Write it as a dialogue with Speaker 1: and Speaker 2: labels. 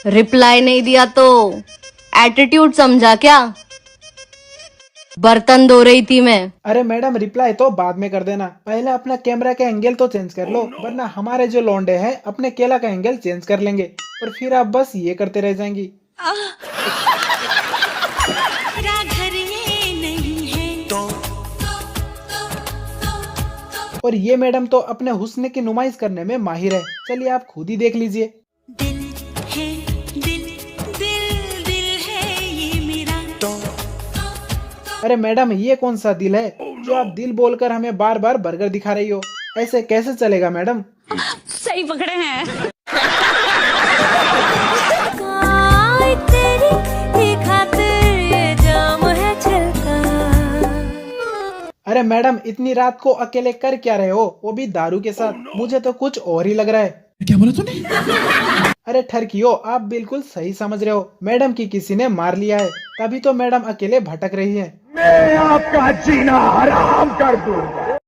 Speaker 1: Reply नहीं दिया तो एटीट्यूड समझा क्या? बर्तन धो रही थी मैं।
Speaker 2: अरे मैडम रिप्लाई तो बाद में कर देना, पहले अपना कैमरा का एंगल तो चेंज कर लो, वरना हमारे जो लौंडे हैं अपने केला का एंगल चेंज कर लेंगे और फिर आप बस ये करते रह जाएंगी। और ये मैडम तो अपने हुस्न की नुमाइश करने में माहिर है, चलिए आप खुद ही देख लीजिए।
Speaker 3: दिल है दिल दिल दिल है ये मेरा।
Speaker 2: अरे मैडम ये कौन सा दिल है जो आप दिल बोलकर हमें बार बार बर्गर दिखा रही हो? ऐसे कैसे चलेगा मैडम?
Speaker 3: सही पकड़े हैं।
Speaker 2: अरे मैडम इतनी रात को अकेले कर क्या रहे हो, वो भी दारू के साथ? मुझे तो कुछ और ही लग रहा है।
Speaker 4: क्या बोला तूने?
Speaker 2: अरे ठरकियो, आप बिल्कुल सही समझ रहे हो, मैडम की किसी ने मार लिया है, तभी तो मैडम अकेले भटक रही है।
Speaker 5: मैं आपका जीना हराम कर दूंगा।